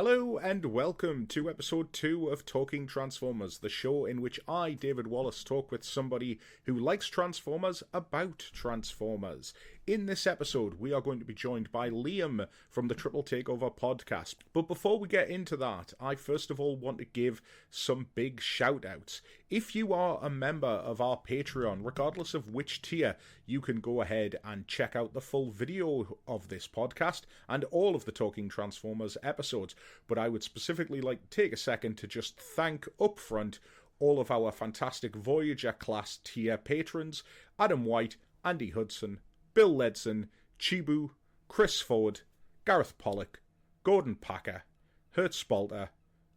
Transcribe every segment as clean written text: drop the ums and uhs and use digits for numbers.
Hello and welcome to episode 2 of Talking Transformers, the show in which I, David Wallace, talk with somebody who likes Transformers about Transformers. In this episode, we are going to be joined by Liam from the Triple Takeover podcast. But before we get into that, I first of all want to give some big shout-outs. If you are a member of our Patreon, regardless of which tier, you can go ahead and check out the full video of this podcast and all of the Talking Transformers episodes. But I would specifically like to take a second to just thank upfront all of our fantastic Voyager class tier patrons: Adam White, Andy Hudson, Bill Ledson, Chibu, Chris Ford, Gareth Pollock, Gordon Packer, Hurt Spalter,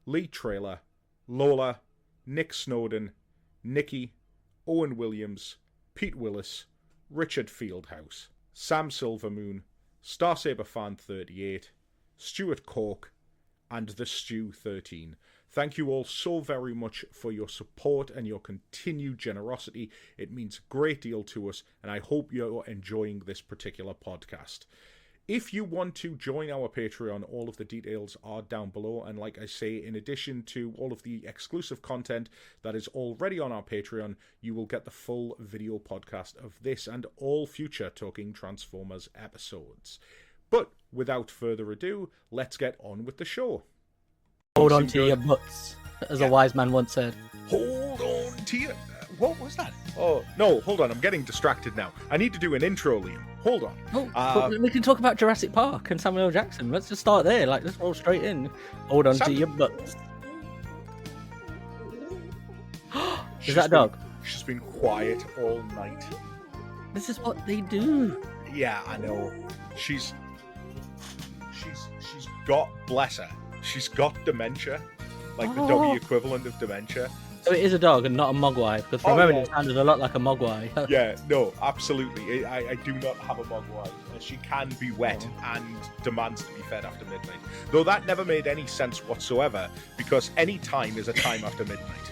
Lee Trailer, Lola, Nick Snowden, Nikki, Owen Williams, Pete Willis, Richard Fieldhouse, Sam Silvermoon, Starsaber Fan 38, Stuart Cork, and the Stew 13. Thank you all so very much for your support and your continued generosity. It means a great deal to us, and I hope you're enjoying this particular podcast. If you want to join our Patreon, all of the details are down below, and like I say, in addition to all of the exclusive content that is already on our Patreon, you will get the full video podcast of this and all future Talking Transformers episodes. But without further ado, let's get on with the show. Hold on to your butts, as a wise man once said. Hold on to your... What was that? Oh, no, hold on, I'm getting distracted now. I need to do an intro, Liam. Hold on. But we can talk about Jurassic Park and Samuel L. Jackson. Let's just start there. Let's roll straight in. Hold on to your butts. Is that a dog? She's been quiet all night. This is what they do. Yeah, I know. She's got, bless her, she's got dementia, like the doggy equivalent of dementia. So it is a dog and not a mogwai, because for a moment it sounded a lot like a mogwai. Yeah, no, absolutely. I do not have a mogwai. She can be wet and demands to be fed after midnight. Though that never made any sense whatsoever, because any time is a time after midnight.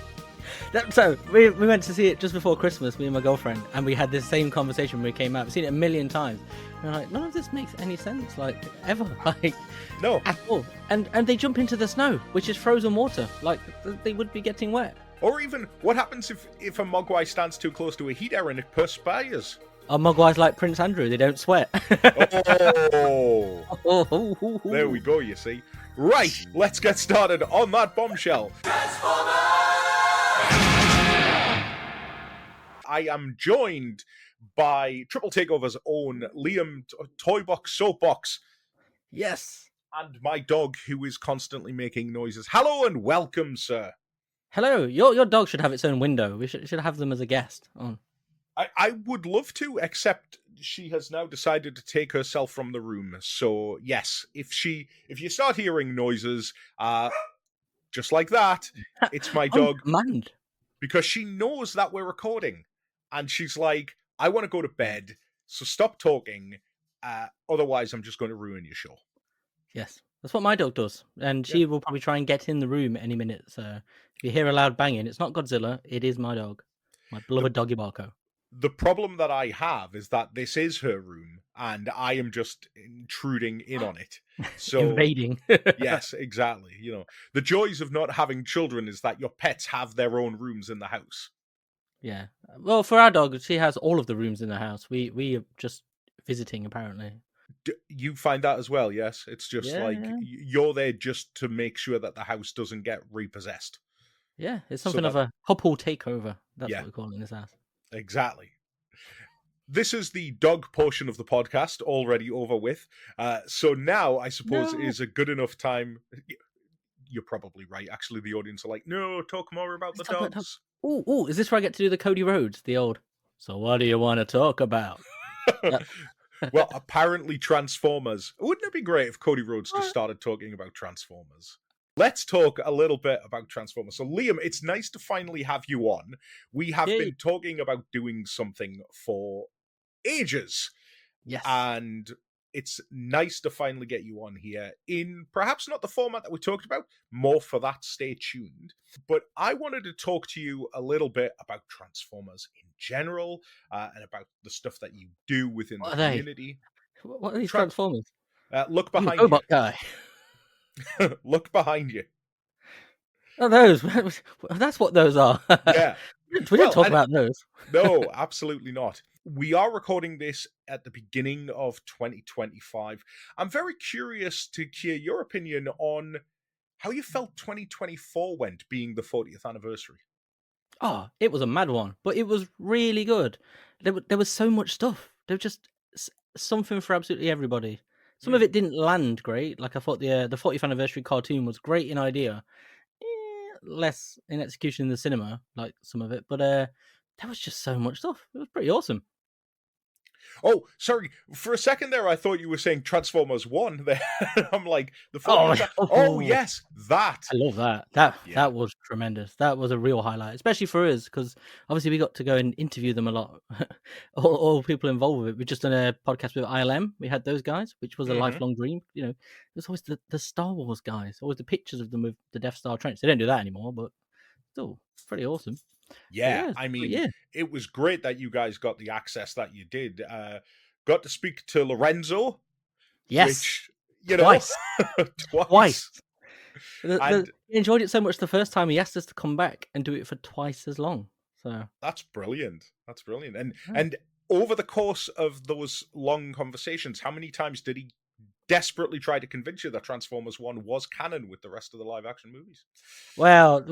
So we went to see it just before Christmas, me and my girlfriend, and we had this same conversation when we came out. We've seen it a million times. And we're like, none of this makes any sense, like, ever. Like, no. At all. And they jump into the snow, which is frozen water. Like, they would be getting wet. Or even, what happens if a mogwai stands too close to a heater and it perspires? Our mogwai's like Prince Andrew, they don't sweat. Oh. There we go, you see. Right, let's get started on that bombshell. I am joined by Triple Takeover's own Liam ToyBox SoapBox. Yes. And my dog, who is constantly making noises. Hello and welcome, sir. Hello. Your dog should have its own window. We should have them as a guest on. I would love to, except she has now decided to take herself from the room. So yes, if you start hearing noises, just like that, it's my dog. Command. Because she knows that we're recording. And she's like, I want to go to bed, so stop talking. Otherwise, I'm just going to ruin your show. Yes, that's what my dog does. And she will probably try and get in the room any minute. So if you hear a loud banging, it's not Godzilla. It is my dog. My beloved doggy Barco. The problem that I have is that this is her room, and I am just intruding in on it. So invading. Yes, exactly. You know, the joys of not having children is that your pets have their own rooms in the house. Yeah. Well, for our dog, she has all of the rooms in the house. We are just visiting, apparently. You find that as well, yes? It's just you're there just to make sure that the house doesn't get repossessed. Yeah, it's something of a couple takeover. That's what we call it in this house. Exactly. This is the dog portion of the podcast already over with. So now, I suppose, is a good enough time. You're probably right. Actually, the audience are like, no, talk more about the dogs. Oh, is this where I get to do the Cody Rhodes, the old, so what do you want to talk about? Well, apparently Transformers. Wouldn't it be great if Cody Rhodes just started talking about Transformers? Let's talk a little bit about Transformers. So, Liam, it's nice to finally have you on. We have been talking about doing something for ages. Yes. And it's nice to finally get you on here in perhaps not the format that we talked about. More for that, stay tuned. But I wanted to talk to you a little bit about Transformers in general and about the stuff that you do within the community. What are these Transformers? Look behind you. Robot guy. Look behind you. Oh, those. That's what those are. Yeah. We didn't Well, talk and about those. no, absolutely not. We are recording this at the beginning of 2025. I'm very curious to hear your opinion on how you felt 2024 went, being the 40th anniversary. Oh, it was a mad one, but it was really good. There was so much stuff. There was just something for absolutely everybody. Some of Mm. it didn't land great. Like I thought the 40th anniversary cartoon was great in idea, less in execution in the cinema, like some of it. But there was just so much stuff. It was pretty awesome. Oh, sorry. For a second there, I thought you were saying Transformers 1. There, I'm like, the Oh, 40th. Oh, yes, that. I love that. That Yeah. that was tremendous. That was a real highlight, especially for us, because obviously we got to go and interview them a lot. All people involved with it. We just done a podcast with ILM. We had those guys, which was a Hmm. lifelong dream. You know, it was always the Star Wars guys, always the pictures of them with the Death Star trench. They don't do that anymore, but still pretty awesome. But Yeah, yeah, it's I great, mean, yeah. it was great that you guys got the access that you did. Got to speak to Lorenzo, Yes, which, you know, twice, twice. twice. And He enjoyed it so much the first time he asked us to come back and do it for twice as long. So that's brilliant. That's brilliant. And yeah. and over the course of those long conversations, how many times did he desperately try to convince you that Transformers 1 was canon with the rest of the live action movies? Well,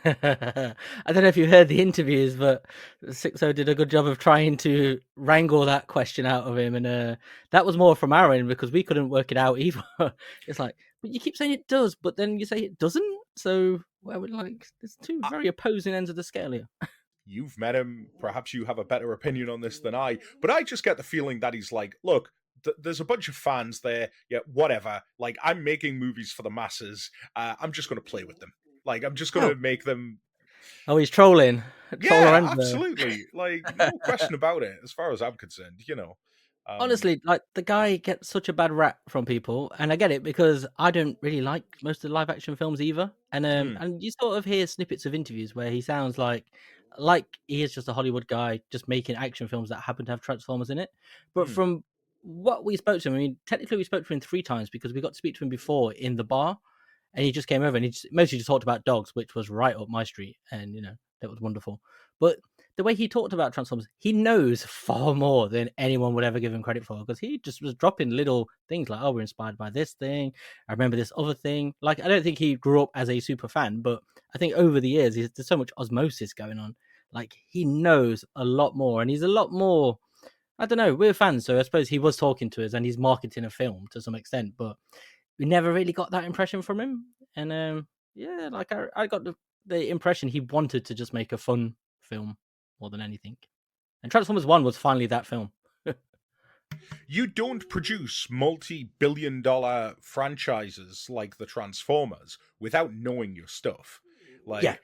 I don't know if you heard the interviews, but Sixo did a good job of trying to wrangle that question out of him, and that was more from our end because we couldn't work it out either. It's like, but you keep saying it does, but then you say it doesn't. So, well, we're like, there's two very opposing ends of the scale here. You've met him. Perhaps you have a better opinion on this than I. But I just get the feeling that he's like, look, there's a bunch of fans there. Yeah, whatever. Like, I'm making movies for the masses. I'm just going to play with them. Like, I'm just going Oh, to make them. oh, he's trolling, troll Yeah, Lorenzo. absolutely. Like, no question about it, as far as I'm concerned, Um, Honestly, like the guy gets such a bad rap from people, and I get it because I don't really like most of the live action films either. mm, And you sort of hear snippets of interviews where he sounds like he is just a Hollywood guy just making action films that happen to have Transformers in it. But mm, from what we spoke to him, I mean, technically we spoke to him 3 times because we got to speak to him before in the bar, and he just came over and mostly just talked about dogs, which was right up my street, and that was wonderful. But the way he talked about Transformers, he knows far more than anyone would ever give him credit for because he just was dropping little things like, "Oh, we're inspired by this thing. I remember this other thing." Like, I don't think he grew up as a super fan, but I think over the years, there's so much osmosis going on. Like, he knows a lot more, and he's a lot more. I don't know. We're fans, so I suppose he was talking to us, and he's marketing a film to some extent, but we never really got that impression from him. And yeah, like I got the impression he wanted to just make a fun film more than anything. And Transformers One was finally that film. you don't produce multi-billion-dollar franchises like the Transformers without knowing your stuff. Yeah.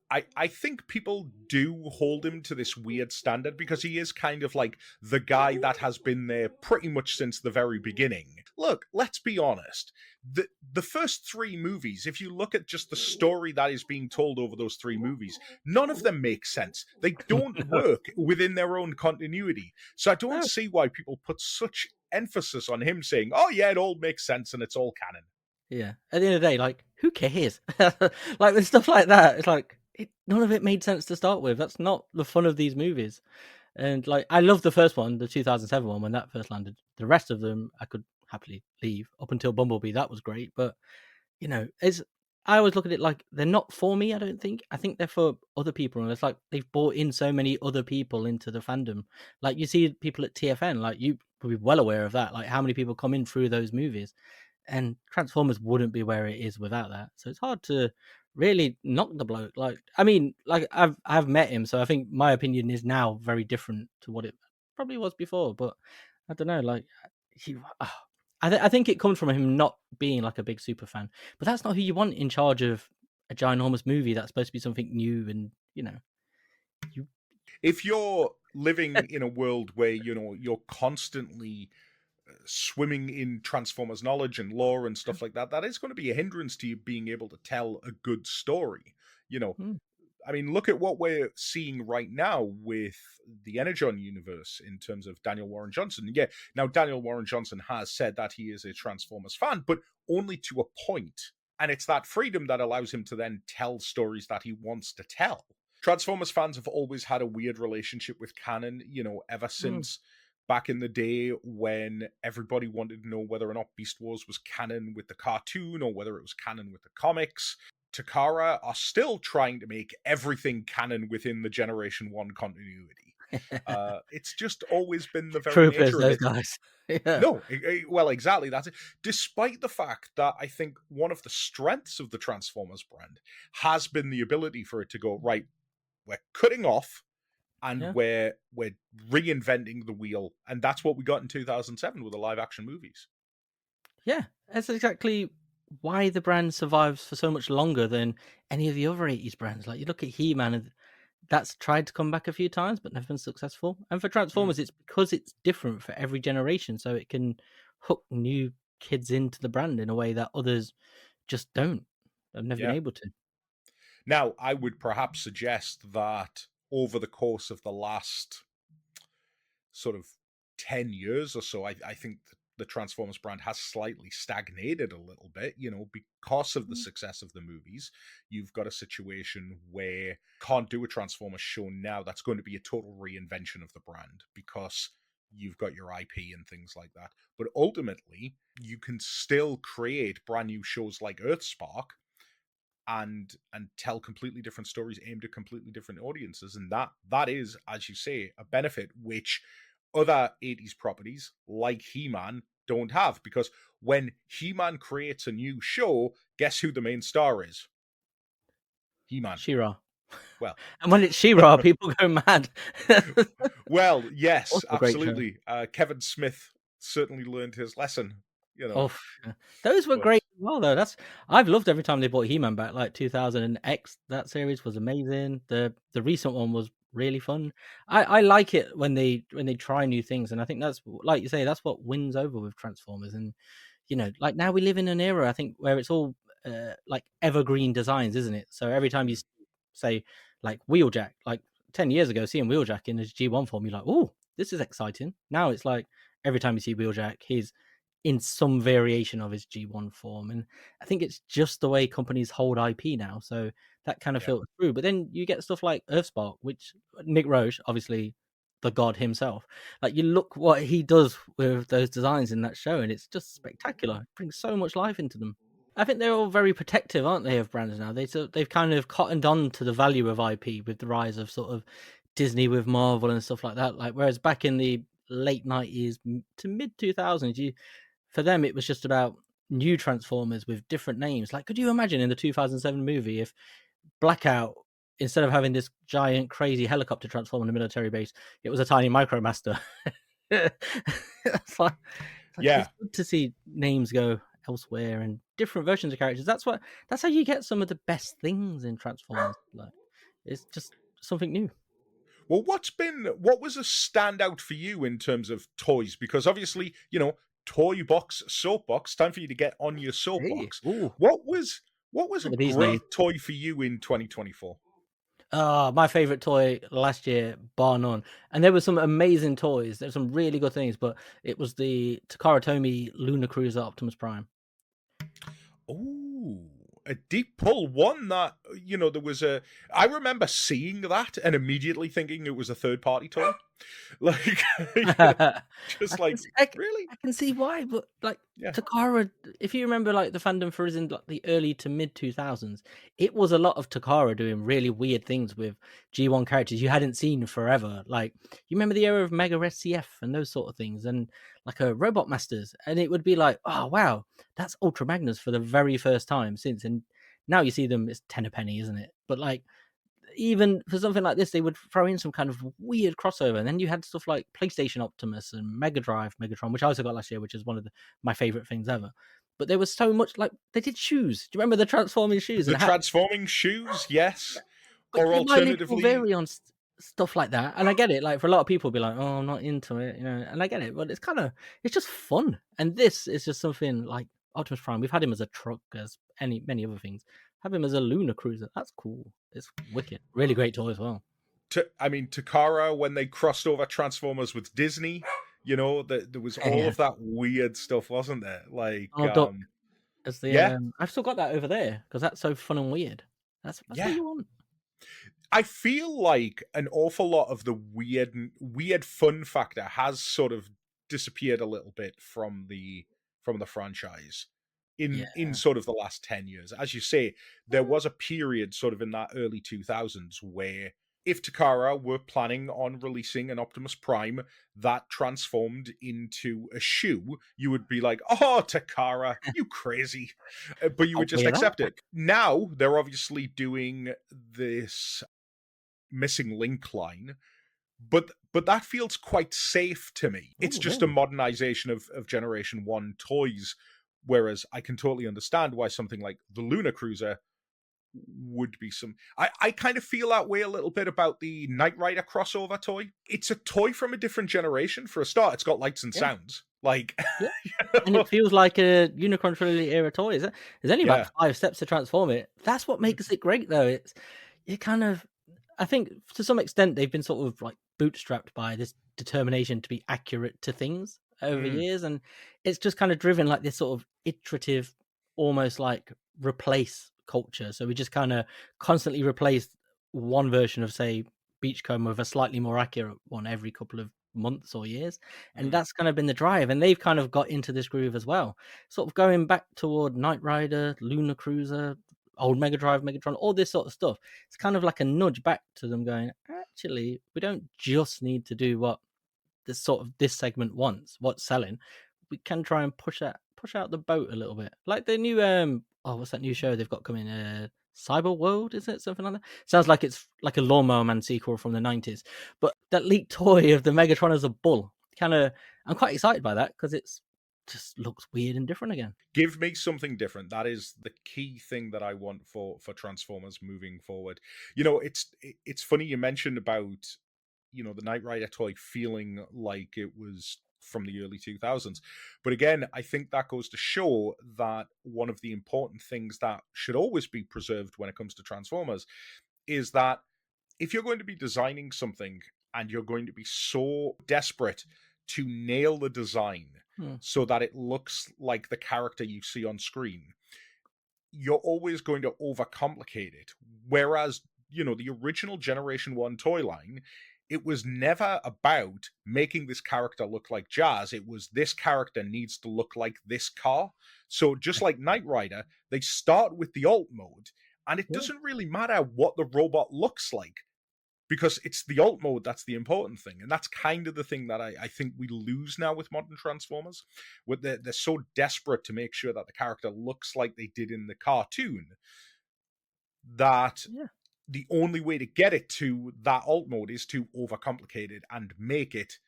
Like, I think people do hold him to this weird standard because he is kind of like the guy that has been there pretty much since the very beginning. Look, let's be honest. The first 3 movies, if you look at just the story that is being told over those 3 movies, none of them make sense. They don't work within their own continuity. So I don't No. see why people put such emphasis on him saying, "Oh yeah, it all makes sense and it's all canon." Yeah. At the end of the day, like, who cares? Like with stuff like that, it's like none of it made sense to start with. That's not the fun of these movies. And like, I love the first one, the 2007 one, when that first landed. The rest of them, I could happily leave up until Bumblebee. That was great, but it's I always look at it like they're not for me. I don't think. I think they're for other people, and it's like they've brought in so many other people into the fandom. Like you see people at TFN, like you will be well aware of that. Like how many people come in through those movies, and Transformers wouldn't be where it is without that. So it's hard to really knock the bloke. Like I mean, like I've met him, so I think my opinion is now very different to what it probably was before. But I don't know, like he. I think it comes from him not being like a big super fan, but that's not who you want in charge of a ginormous movie that's supposed to be something new and you. If you're living in a world where you're constantly swimming in Transformers knowledge and lore and stuff like that, that is going to be a hindrance to you being able to tell a good story. You know, Mm. I mean, look at what we're seeing right now with the Energon universe in terms of Daniel Warren Johnson. Yeah, now Daniel Warren Johnson has said that he is a Transformers fan, but only to a point. And it's that freedom that allows him to then tell stories that he wants to tell. Transformers fans have always had a weird relationship with canon, ever since back in the day when everybody wanted to know whether or not Beast Wars was canon with the cartoon or whether it was canon with the comics. Takara are still trying to make everything canon within the Generation 1 continuity. It's just always been the very Troopers, nature of those it. guys. Yeah. No, well, exactly. That's it. Despite the fact that I think one of the strengths of the Transformers brand has been the ability for it to go, right, we're cutting off and Yeah. we're reinventing the wheel. And that's what we got in 2007 with the live action movies. Yeah, that's exactly why the brand survives for so much longer than any of the other 80s brands. Like you look at He-Man, and that's tried to come back a few times, but never been successful. And for Transformers, it's because it's different for every generation, so it can hook new kids into the brand in a way that others just don't. Have never been able to. Now, I would perhaps suggest that over the course of the last sort of 10 years or so, I think the Transformers brand has slightly stagnated a little bit, because of the success of the movies. You've got a situation where you can't do a Transformers show now that's going to be a total reinvention of the brand because you've got your IP and things like that. But ultimately, you can still create brand new shows like Earthspark and tell completely different stories aimed at completely different audiences. And that is, as you say, a benefit which other 80s properties like He-Man don't have, because when He-Man creates a new show, guess who the main star is? He-Man. She-Ra. Well, and when it's She-Ra, people go mad. well, yes, Also a great show. absolutely. Kevin Smith certainly learned his lesson. Oh, those were But great as well, though. I've loved every time they brought He-Man back. Like 2000 and X, that series was amazing. The recent one was really fun. I like it when they try new things, and I think that's, like you say, that's what wins over with Transformers. And like now we live in an era, I think, where it's all like evergreen designs, isn't it? So every time you say like Wheeljack, like 10 years ago, seeing Wheeljack in his G1 form, you're like, oh, this is exciting. Now it's like every time you see Wheeljack, he's in some variation of his G1 form. And I think it's just the way companies hold IP now. So that kind of filters through. But then you get stuff like Earthspark, which Nick Roche, obviously the god himself, like you look what he does with those designs in that show, and it's just spectacular. It brings so much life into them. I think they're all very protective, aren't they, of brands now? They've kind of cottoned on to the value of IP with the rise of sort of Disney with Marvel and stuff like that. Like whereas back in the late 90s to mid 2000s, for them, it was just about new Transformers with different names. Like, could you imagine in the 2007 movie if Blackout, instead of having this giant, crazy helicopter transform in a military base, it was a tiny Micromaster? It's like, it's good to see names go elsewhere and different versions of characters. That's how you get some of the best things in Transformers. Like, it's just something new. Well, what was a standout for you in terms of toys? Because obviously, ToyBox, SoapBox, time for you to get on your SoapBox. Hey, what was a these great names. toy for you in 2024? My favorite toy last year, bar none. And there were some amazing toys. There's some really good things, but it was the Takara Tomy Lunar Cruiser Optimus Prime. Oh, a deep pull. One that, there was I remember seeing that and immediately thinking it was a third party toy. Like, just like, really? I can see why, but like Yeah. Takara, if you remember like the fandom for in like the early to mid 2000s, it was a lot of Takara doing really weird things with G1 characters you hadn't seen forever. Like you remember the era of Mega SCF and those sort of things, and like a Robot Masters, and it would be like, oh wow, that's Ultra Magnus for the very first time since. And now you see them, it's 10 a penny, isn't it? But like, even for something like this, they would throw in some kind of weird crossover. And then you had stuff like PlayStation Optimus and Mega Drive Megatron, which I also got last year, which is one of my favorite things ever. But there was so much, like, they did shoes. Do you remember the transforming shoes? The transforming shoes, yes. But Or alternatively, vary on stuff like that. And I get it. Like, for a lot of people, be like, oh, I'm not into it, And I get it. But it's just fun. And this is just something like, Optimus Prime. We've had him as a truck, as many other things. Have him as a lunar cruiser. That's cool. It's wicked. Really great toy as well. Takara, when they crossed over Transformers with Disney, there was all Yeah. of that weird stuff, wasn't there? Like, Oh, Doc, as the yeah, I've still got that over there because that's so fun and weird. That's what yeah. you want. I feel like an awful lot of the weird fun factor has sort of disappeared a little bit from the franchise in Yeah. sort of the last 10 years. As you say, there was a period sort of in that early 2000s where if Takara were planning on releasing an Optimus Prime that transformed into a shoe, you would be like, "Oh, Takara, you crazy." But you I'll would just play that. accept it. Now, they're obviously doing this missing link line, but that feels quite safe to me. It's Oh, just a really? modernization of Generation 1 toys, whereas I can totally understand why something like the Lunar Cruiser would be some. I kind of feel that way a little bit about the Knight Rider crossover toy. It's a toy from a different generation. For a start, it's got lights and Yeah. sounds. Like, Yeah. And it feels like a Unicron Trilogy era toy. There's only about yeah. 5 steps to transform it. That's what makes it great, though. It kind of, I think, to some extent, they've been sort of like bootstrapped by this determination to be accurate to things over Mm, years, and it's just kind of driven like this sort of iterative, almost like replace culture. So we just kind of constantly replace one version of, say, Beachcomber with a slightly more accurate one every couple of months or years, and mm, that's kind of been the drive. And they've kind of got into this groove as well, sort of going back toward Knight Rider, Lunar Cruiser, old Mega Drive, Megatron, all this sort of stuff. It's kind of like a nudge back to them, going, actually, we don't just need to do what this segment wants, what's selling. We can try and push out the boat a little bit, like the new what's that new show they've got coming? Cyber World, is it something like that? Sounds like it's like a Lawnmower Man sequel from the 90s. But that leaked toy of the Megatron as a bull, kind of, I'm quite excited by that because it's just looks weird and different again. Give me something different. That is the key thing that I want for Transformers moving forward. It's funny you mentioned about the Knight Rider toy feeling like it was from the early 2000s. But again, I think that goes to show that one of the important things that should always be preserved when it comes to Transformers is that if you're going to be designing something and you're going to be so desperate to nail the design Hmm. so that it looks like the character you see on screen, you're always going to overcomplicate it. Whereas, the original Generation 1 toy line, it was never about making this character look like Jazz. It was this character needs to look like this car. So just like Knight Rider, they start with the alt mode, and it Yeah. doesn't really matter what the robot looks like because it's the alt mode that's the important thing. And that's kind of the thing that I think we lose now with modern Transformers. They're so desperate to make sure that the character looks like they did in the cartoon that Yeah. the only way to get it to that alt mode is to overcomplicate it and make it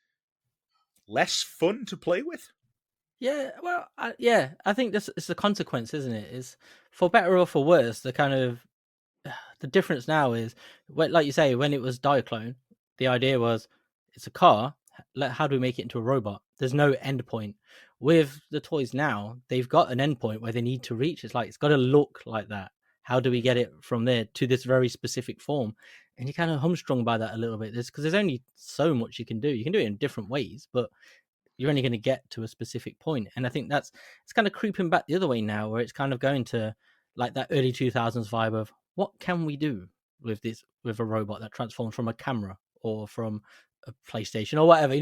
less fun to play with. Yeah, well, I think this is the consequence, isn't it? Is for better or for worse. The kind of the difference now is, like you say, when it was Diaclone, the idea was it's a car. How do we make it into a robot? There's no end point. With the toys now, they've got an end point where they need to reach. It's like it's got to look like that. How do we get it from there to this very specific form? And you're kind of humstrung by that a little bit. Because there's only so much you can do. You can do it in different ways, but you're only going to get to a specific point. And I think it's kind of creeping back the other way now, where it's kind of going to like that early 2000s vibe of what can we do with a robot that transforms from a camera or from a PlayStation or whatever.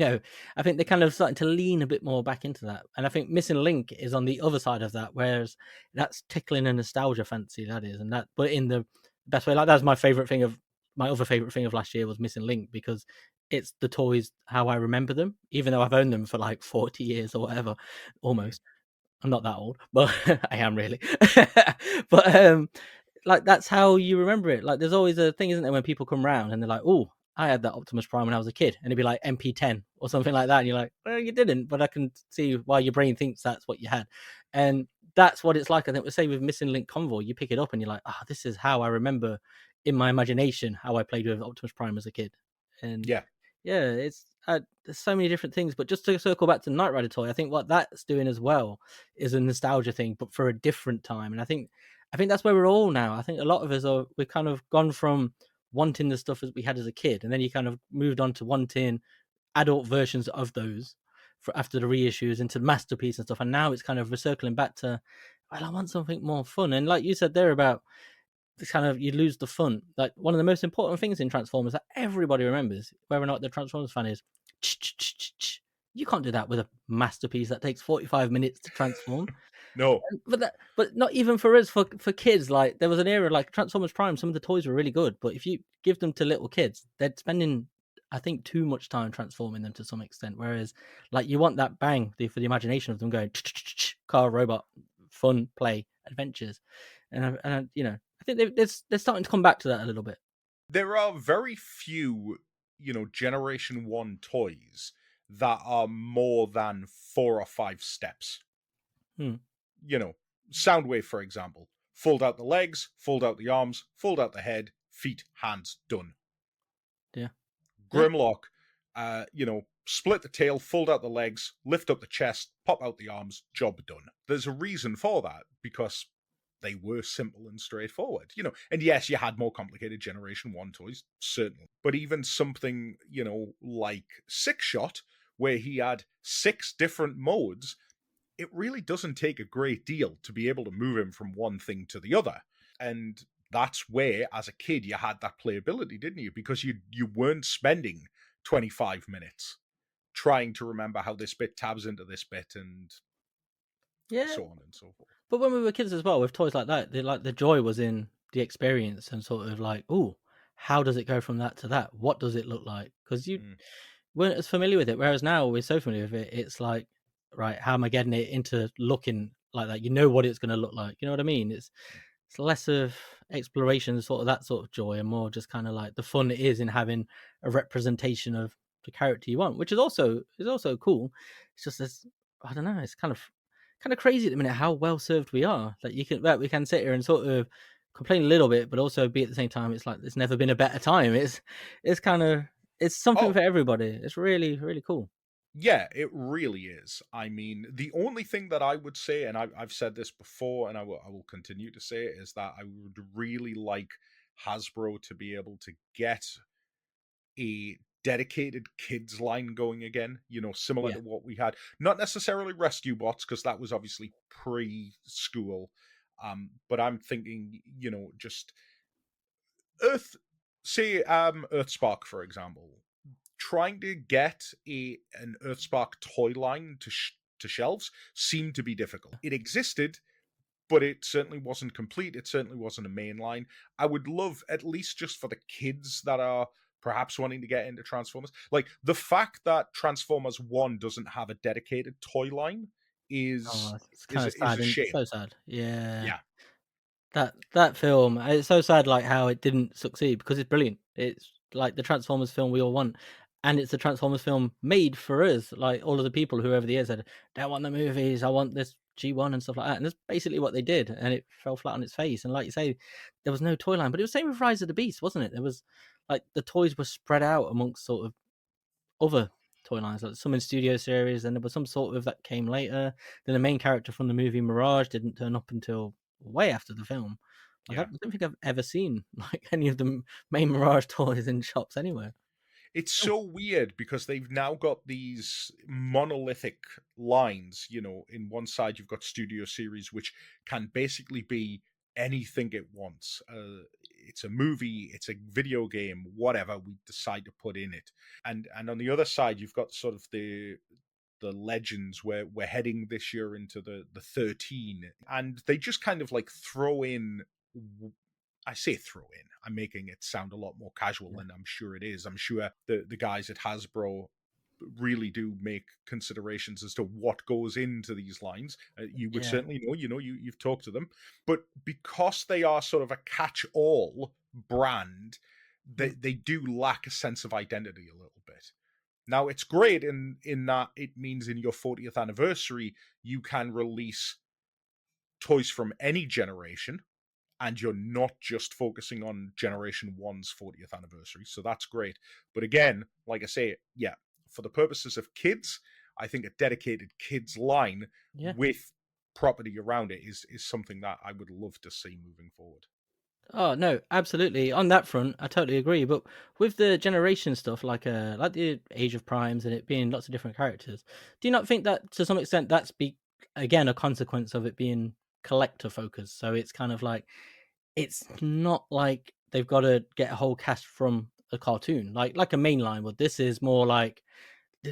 I think they're kind of starting to lean a bit more back into that. And I think Missing Link is on the other side of that, whereas that's tickling a nostalgia fancy, that is, and that, but in the best way. Like that's my other favorite thing of last year was Missing Link, because it's the toys how I remember them, even though I've owned them for like 40 years or whatever, Mm. almost. I'm not that old, but I am really. But like that's how you remember it. Like there's always a thing, isn't there, when people come around and they're like, "Oh, I had that Optimus Prime when I was a kid," and it'd be like MP10 or something like that, and you're like, "Well, you didn't," but I can see why your brain thinks that's what you had, and that's what it's like. I think we say with Missing Link Convoy, you pick it up and you're like, "Ah, this is how I remember in my imagination how I played with Optimus Prime as a kid," and Yeah. Yeah, it's there's so many different things. But just to circle back to Knight Rider toy, I think what that's doing as well is a nostalgia thing, but for a different time. And I think that's where we're all now. I think a lot of us are we've kind of gone from wanting the stuff as we had as a kid, and then you kind of moved on to wanting adult versions of those for after the reissues into masterpiece and stuff. And now it's kind of recircling back to, well, I want something more fun. And like you said there about it's kind of you lose the fun. Like one of the most important things in Transformers that everybody remembers, whether or not the Transformers fan is, you can't do that with a masterpiece that takes 45 minutes to transform. No. But not even for us, for kids. Like there was an era like Transformers Prime. Some of the toys were really good, but if you give them to little kids, they're spending, I think, too much time transforming them to some extent. Whereas, like you want that bang for the imagination of them going car, robot, fun, play, adventures, I think they're starting to come back to that a little bit. There are very few, Generation 1 toys that are more than 4 or 5 steps. Hmm. You know, Soundwave, for example. Fold out the legs, fold out the arms, fold out the head, feet, hands, done. Yeah. Yeah. Grimlock, split the tail, fold out the legs, lift up the chest, pop out the arms, job done. There's a reason for that, because they were simple and straightforward, And yes, you had more complicated Generation 1 toys, certainly. But even something, like Six Shot, where he had 6 different modes, it really doesn't take a great deal to be able to move him from one thing to the other. And that's where, as a kid, you had that playability, didn't you? Because you weren't spending 25 minutes trying to remember how this bit tabs into this bit and Yeah. so on and so forth. But when we were kids as well, with toys like that, the joy was in the experience and sort of like, oh, how does it go from that to that? What does it look like? Because you Mm. weren't as familiar with it. Whereas now we're so familiar with it, it's like, right, how am I getting it into looking like that? You know what it's going to look like. You know what I mean? It's less of exploration, sort of that sort of joy, and more just kind of like the fun it is in having a representation of the character you want, which is also cool. It's just this, I don't know, it's kind of crazy at the minute how well served we are. That we can sit here and sort of complain a little bit, but also be at the same time, it's like it's never been a better time. It's kind of it's something Oh, for everybody. It's really really cool. yeah, it really is. I mean, the only thing that I would say, and I've said this before, and I will continue to say it, is that I would really like Hasbro to be able to get a dedicated kids line going again, similar Yeah. to what we had. Not necessarily Rescue Bots, because that was obviously preschool. But I'm thinking, just Earth, say, Earthspark, for example. Trying to get an Earthspark toy line to shelves seemed to be difficult. It existed, but it certainly wasn't complete. It certainly wasn't a main line. I would love, at least just for the kids that are perhaps wanting to get into Transformers, like the fact that Transformers 1 doesn't have a dedicated toy line Oh, is it's is kind of is sad a and shame. so sad. Yeah. Yeah. That film, it's so sad, like how it didn't succeed because it's brilliant. It's like the Transformers film we all want, and it's a Transformers film made for us. Like all of the people who over the years said, "Don't want the movies. I want this G1 and stuff like that." And that's basically what they did, and it fell flat on its face. And like you say, there was no toy line, but it was the same with Rise of the Beast, wasn't it? There was like the toys were spread out amongst sort of other toy lines, like some in Studio Series, and there was some sort of that came later. Then the main character from the movie Mirage didn't turn up until way after the film. Like I Yeah. don't think I've ever seen like any of the main Mirage toys in shops anywhere. It's Oh, so weird because they've now got these monolithic lines. In one side you've got Studio Series, which can basically be anything it wants. It's a movie, it's a video game, whatever we decide to put in it. And on the other side you've got sort of the legends, where we're heading this year into the 13, and they just kind of like throw in, I say throw in, I'm making it sound a lot more casual yeah, than I'm sure it is. I'm sure the guys at Hasbro really do make considerations as to what goes into these lines. You would yeah, certainly know, you've talked to them, but because they are sort of a catch-all brand, they, mm, they do lack a sense of identity a little bit. Now it's great in that it means in your 40th anniversary you can release toys from any generation, and you're not just focusing on Generation 1's 40th anniversary. So that's great. But again, like I say, yeah, for the purposes of kids, I think a dedicated kids line Yeah. with property around it is something that I would love to see moving forward. Oh no, absolutely. On that front, I totally agree. But with the generation stuff, like the Age of Primes and it being lots of different characters, do you not think that to some extent that's again a consequence of it being collector focused? So it's kind of like it's not like they've got to get a whole cast from a cartoon, like a mainline. But this is more like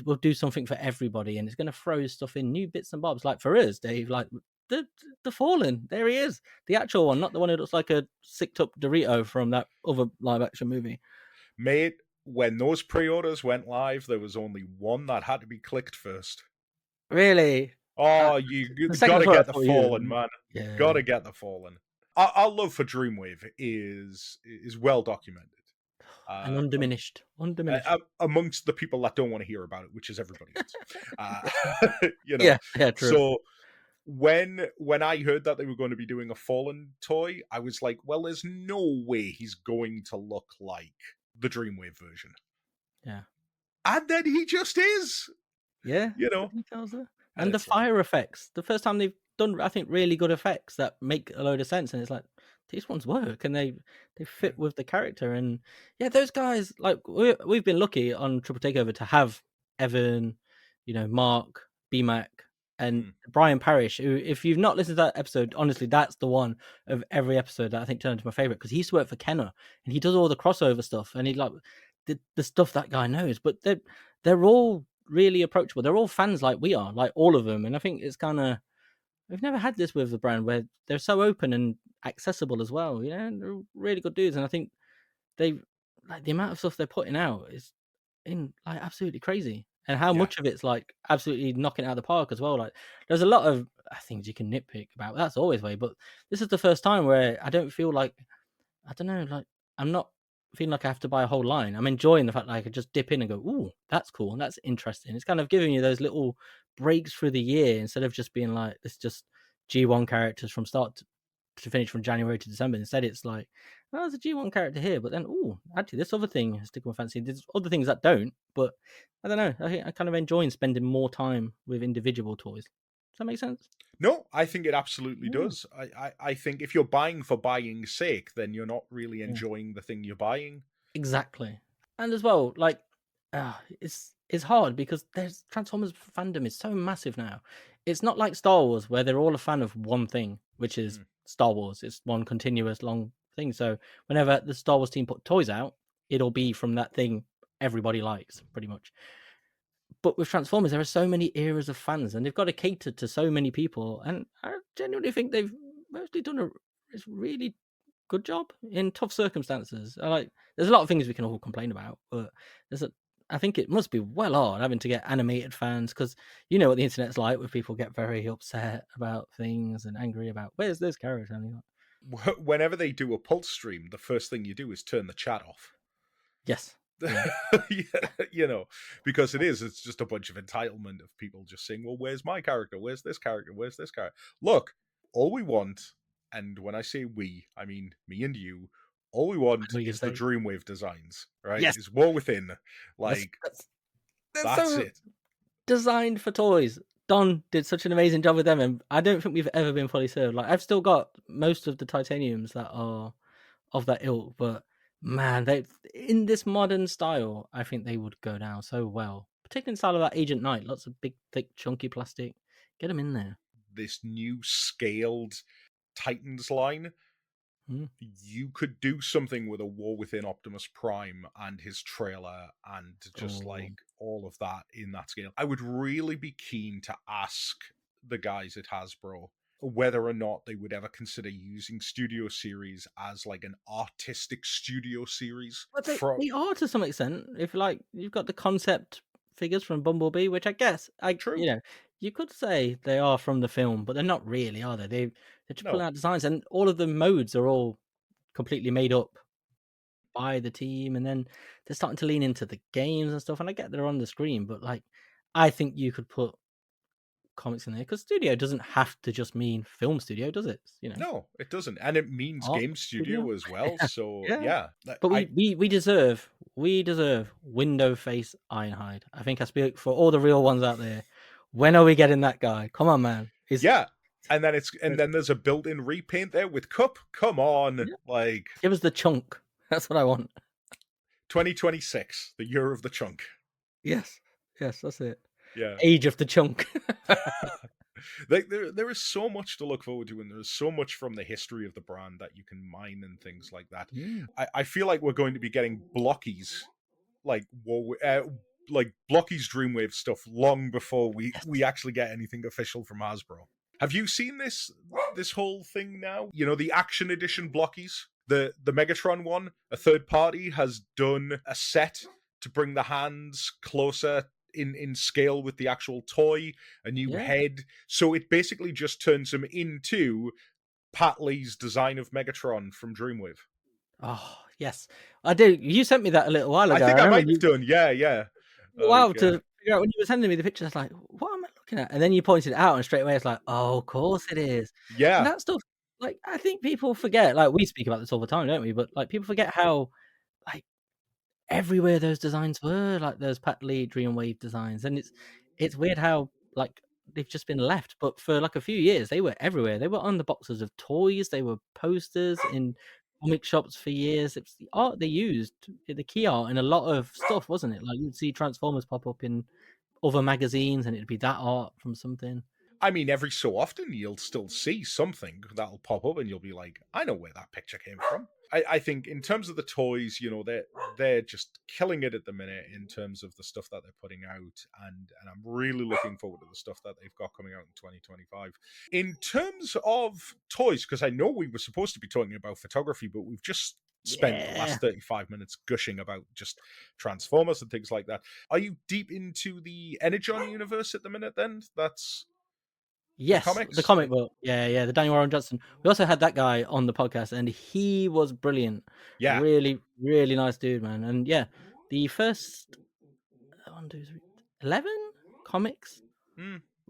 we'll do something for everybody, and it's going to throw stuff in new bits and bobs. Like for us, Dave, like the the Fallen, there he is, the actual one, not the one who looks like a sicked up Dorito from that other live action movie. Mate, when those pre-orders went live, there was only one that had to be clicked first. Really, Oh, you the second gotta one I get the thought you, Fallen, man. yeah, Gotta get the Fallen. Our love for Dreamwave is well documented. and Uh, undiminished. Amongst the people that don't want to hear about it, which is everybody else. You know, Yeah, yeah, true. so when I heard that they were going to be doing a Fallen toy, I was like, well, there's no way he's going to look like the Dreamwave version. Yeah, And then he just is, yeah, you the know, details there, and and the it's like, fire effects. The first time they've done, I think, really good effects that make a load of sense, and it's like these ones work, and they yeah. fit with the character, and yeah, those guys like we've been lucky on Triple Takeover to have Evan, Mark, BMAC, and Mm. Brian Parrish. Who, if you've not listened to that episode, honestly, that's the one of every episode that I think turned into my favorite because he used to work for Kenner, and he does all the crossover stuff, and he like the stuff that guy knows, but they're all really approachable. They're all fans like we are, like all of them. And I think it's kind of we've never had this with the brand where they're so open and accessible as well. They're really good dudes, and I think they like the amount of stuff they're putting out is in like absolutely crazy, and how Yeah. much of it's like absolutely knocking it out of the park as well. Like there's a lot of things you can nitpick about. That's always way, but this is the first time where I don't feel like I don't know, like I'm not feeling like I have to buy a whole line. I'm enjoying the fact that I could just dip in and go, "Ooh, that's cool and that's interesting." It's kind of giving you those little breaks through the year instead of just being like it's just G1 characters from start to finish from January to December. Instead, it's like, oh, there's a G1 character here, but then, oh, actually, this other thing has taken my fancy. There's other things that don't, but I don't know. I kind of enjoying spending more time with individual toys. Does that make sense? No, I think it absolutely Yeah. does. I think if you're buying for buying's sake, then you're not really Yeah. enjoying the thing you're buying. Exactly. And as well, like, it's hard because there's Transformers fandom is so massive now. It's not like Star Wars where they're all a fan of one thing, which is Mm. Star Wars. It's one continuous long thing. So whenever the Star Wars team put toys out, it'll be from that thing everybody likes, pretty much. But with Transformers, there are so many eras of fans, and they've got to cater to so many people. And I genuinely think they've mostly done a really good job in tough circumstances. There's a lot of things we can all complain about, but I think it must be well hard having to get animated fans because you know what the internet's like, where people get very upset about things and angry about where's this character. And you're like, Whenever they do a pulse stream, the first thing you do is turn the chat off. yes, yeah, Yeah, because it's just a bunch of entitlement of people just saying, well, where's my character? Where's this character? Where's this character? Look, all we want, and when I say we, I mean me and you, all we I want know you is the say Dreamwave designs, right? yes. Is War Within. That's, Like, that's they're that's so it. designed for toys. Don did such an amazing job with them, and I don't think we've ever been fully served. Like I've still got most of the titaniums that are of that ilk, but man, they in this modern style, I think they would go down so well. Particularly in style of that Agent Knight, lots of big, thick, chunky plastic. Get them in there. This new scaled Titans line, Mm. you could do something with a War Within Optimus Prime and his trailer and just Oh, like all of that in that scale. I would really be keen to ask the guys at Hasbro whether or not they would ever consider using Studio Series as like an artistic studio series but from they are to some extent. If like you've got the concept figures from Bumblebee, which I guess True. you could say they are from the film, but they're not really, are they? They're just pulling No, out designs, and all of the modes are all completely made up by the team, and then they're starting to lean into the games and stuff. And I get they're on the screen, but like, I think you could put comics in there, because studio doesn't have to just mean film studio, does it? No, it doesn't, and it means Art game studio studio. as well. So Yeah. yeah, But I we deserve window face Ironhide. I think I speak for all the real ones out there. When are we getting that guy? Come on, man. yeah, and then there's a built-in repaint there with Cup. Come on, Yeah. like Give us the chunk. That's what I want. 2026, the year of the chunk. Yes, that's it. Yeah. Age of the chunk. Like there is so much to look forward to, and there's so much from the history of the brand that you can mine and things like that. I feel like we're going to be getting Blockies, like Blockies Dreamwave stuff long before we actually get anything official from Hasbro. Have you seen this whole thing now? You know, the Action Edition Blockies, the Megatron one. A third party has done a set to bring the hands closer in scale with the actual toy, a new head. So it basically just turns him into Pat Lee's design of Megatron from Dreamwave. Oh, yes. I do. You sent me that a little while ago. I think I might have done. Yeah. Wow, to figure out when you were sending me the picture, I was like, what am I looking at? And then you pointed it out, and straight away it's like, oh, of course it is. Yeah. And that stuff, like, I think people forget, like, we speak about this all the time, don't we? But, like, people forget how, like, everywhere those designs were, like those Pat Lee Dreamwave designs. And it's weird how, like, they've just been left. But for, like, a few years, they were everywhere. They were on the boxes of toys. They were posters in comic shops for years. It's the art they used, the key art in a lot of stuff, wasn't it? Like, you'd see Transformers pop up in other magazines, and it'd be that art from something. I mean, every so often you'll still see something that'll pop up, and you'll be like, "I know where that picture came from." I think in terms of the toys, you know, they're just killing it at the minute in terms of the stuff that they're putting out, and I'm really looking forward to the stuff that they've got coming out in 2025. In terms of toys, because I know we were supposed to be talking about photography, but we've just spent the last 35 minutes gushing about just Transformers and things like that. Are you deep into the Energon universe at the minute then? That's Yes, the comic book. Yeah, the Daniel Warren Johnson. We also had that guy on the podcast, and he was brilliant. Yeah. Really, really nice dude, man. And yeah, the first 1, 2, 3, 11 comics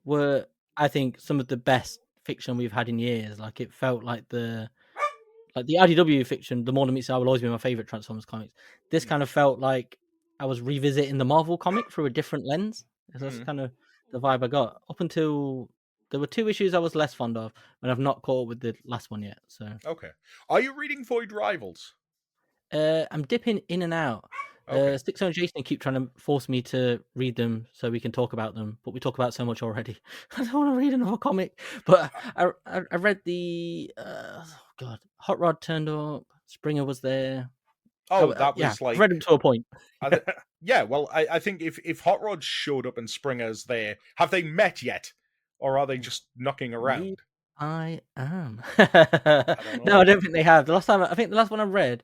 were, I think, some of the best fiction we've had in years. Like, it felt like the IDW fiction, The More Than Meets the Eye, will always be my favorite Transformers comics. This kind of felt like I was revisiting the Marvel comic through a different lens. That's kind of the vibe I got. Up until there were 2 issues I was less fond of, and I've not caught up with the last one yet. So okay, are you reading Void Rivals? I'm dipping in and out. Okay. Stixon and Jason keep trying to force me to read them so we can talk about them, but we talk about so much already. I don't want to read another comic. But I read the Hot Rod turned up. Springer was there. Oh, that was like I read them to a point. Yeah, well, I think if Hot Rod showed up and Springer's there, have they met yet, or are they just knocking around? I am. No, I don't think they have. The last one I read,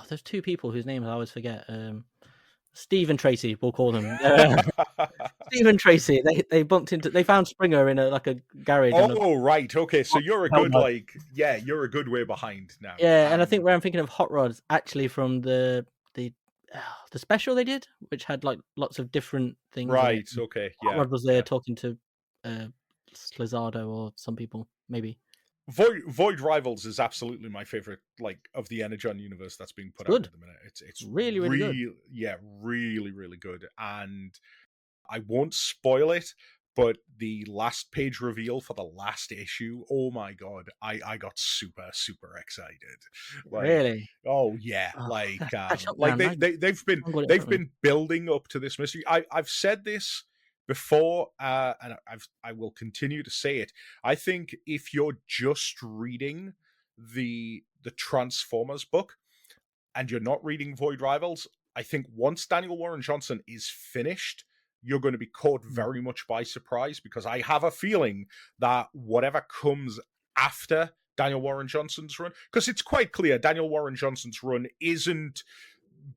there's 2 people whose names I always forget. Steve and Tracy, we'll call them. Steve and Tracy, they bumped into. They found Springer in a garage. Oh, right. Okay, so you're a good you're a good way behind now. Yeah, and I think where I'm thinking of Hot Rod is actually from the special they did, which had like lots of different things. Right. Okay. Yeah. Hot Rod was there talking to Slizardo or some people, maybe. Void Rivals is absolutely my favorite, like, of the Energon universe that's being put out at the minute. It's really good. Yeah, really, really good. And I won't spoil it, but the last page reveal for the last issue, oh my god, I got super, super excited. Like, really? Oh yeah. They've been building up to this mystery. I've said this before, and I will continue to say it. I think if you're just reading the Transformers book and you're not reading Void Rivals, I think once Daniel Warren Johnson is finished, you're going to be caught very much by surprise, because I have a feeling that whatever comes after Daniel Warren Johnson's run, because it's quite clear Daniel Warren Johnson's run isn't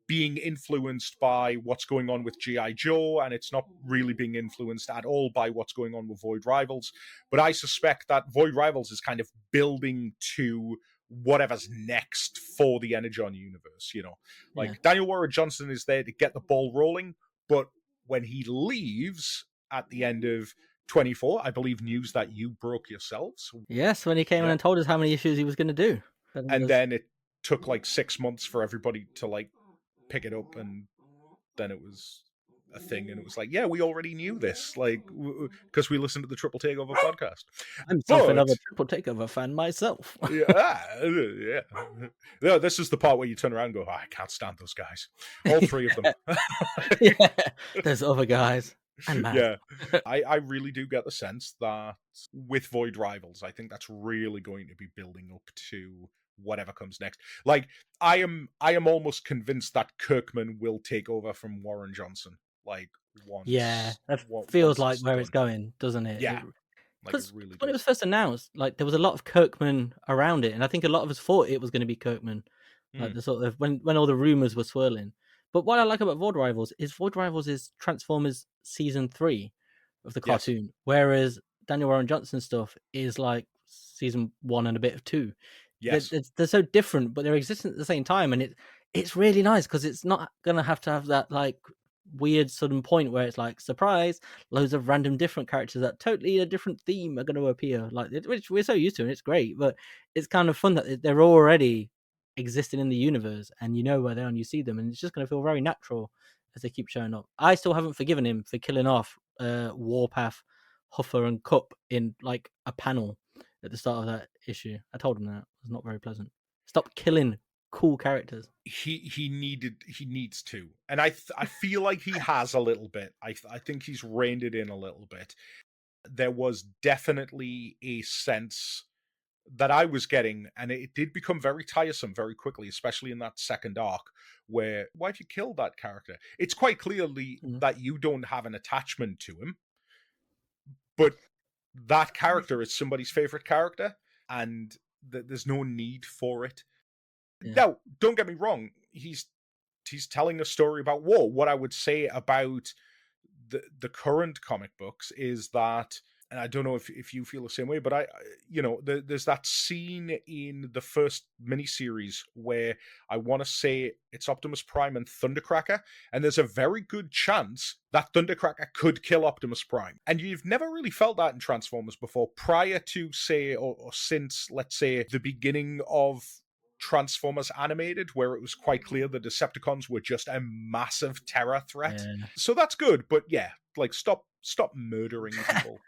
being influenced by what's going on with G.I. Joe, and it's not really being influenced at all by what's going on with Void Rivals. But I suspect that Void Rivals is kind of building to whatever's next for the Energon universe, you know. Like, Daniel Warren Johnson is there to get the ball rolling, but when he leaves at the end of 24, I believe news that you broke yourselves. Yes, when he came in Yeah. and told us how many issues he was going to do. And then it took like 6 months for everybody to like pick it up, and then it was a thing, and it was like, yeah, we already knew this, like, because we listened to the Triple Takeover podcast. I'm something of a Triple Takeover fan myself. Yeah. No, this is the part where you turn around and go, oh, I can't stand those guys. All three of them. Yeah, there's other guys. And man. Yeah, I really do get the sense that with Void Rivals, I think that's really going to be building up to whatever comes next. Like, I am almost convinced that Kirkman will take over from Warren Johnson. Like, once, yeah, that feels like where done. it's going, doesn't it? Yeah, because really when it was first announced, like there was a lot of Kirkman around it, and I think a lot of us thought it was going to be Kirkman, like the sort of when all the rumors were swirling. But what I like about Void Rivals is Transformers season 3 of the cartoon, whereas Daniel Warren Johnson stuff is like season 1 and a bit of 2. Yes, they're so different, but they're existing at the same time, and it's really nice because it's not gonna have to have that like weird sudden point where it's like surprise, loads of random different characters that totally a different theme are going to appear, like which we're so used to, and it's great. But it's kind of fun that they're already existing in the universe, and you know where they are, and you see them, and it's just going to feel very natural as they keep showing up. I still haven't forgiven him for killing off Warpath, Huffer, and Cup in like a panel at the start of that issue. I told him that it was not very pleasant. Stop killing cool characters. He needs to, and I feel like he has a little bit. I think he's reined it in a little bit. There was definitely a sense that I was getting, and it did become very tiresome very quickly, especially in that second arc, where, why have you killed that character? It's quite clearly that you don't have an attachment to him, but that character is somebody's favorite character, and there's no need for it. Yeah. Now, don't get me wrong, he's telling a story about war. What I would say about the current comic books is that, and I don't know if you feel the same way, but there's that scene in the first miniseries where I want to say it's Optimus Prime and Thundercracker, and there's a very good chance that Thundercracker could kill Optimus Prime. And you've never really felt that in Transformers before, prior to, say, or since, let's say, the beginning of Transformers Animated, where it was quite clear the Decepticons were just a massive terror threat. Yeah. So that's good, but yeah, like stop murdering people.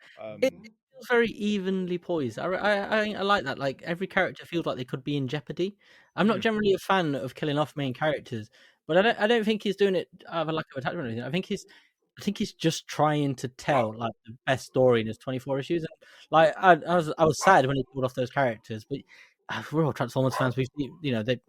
It feels very evenly poised. I like that. Like every character feels like they could be in jeopardy. I'm not generally a fan of killing off main characters, but I don't think he's doing it out of a lack of attachment or anything. I think he's just trying to tell like the best story in his 24 issues. And like I was sad when he killed off those characters, but we're all Transformers fans.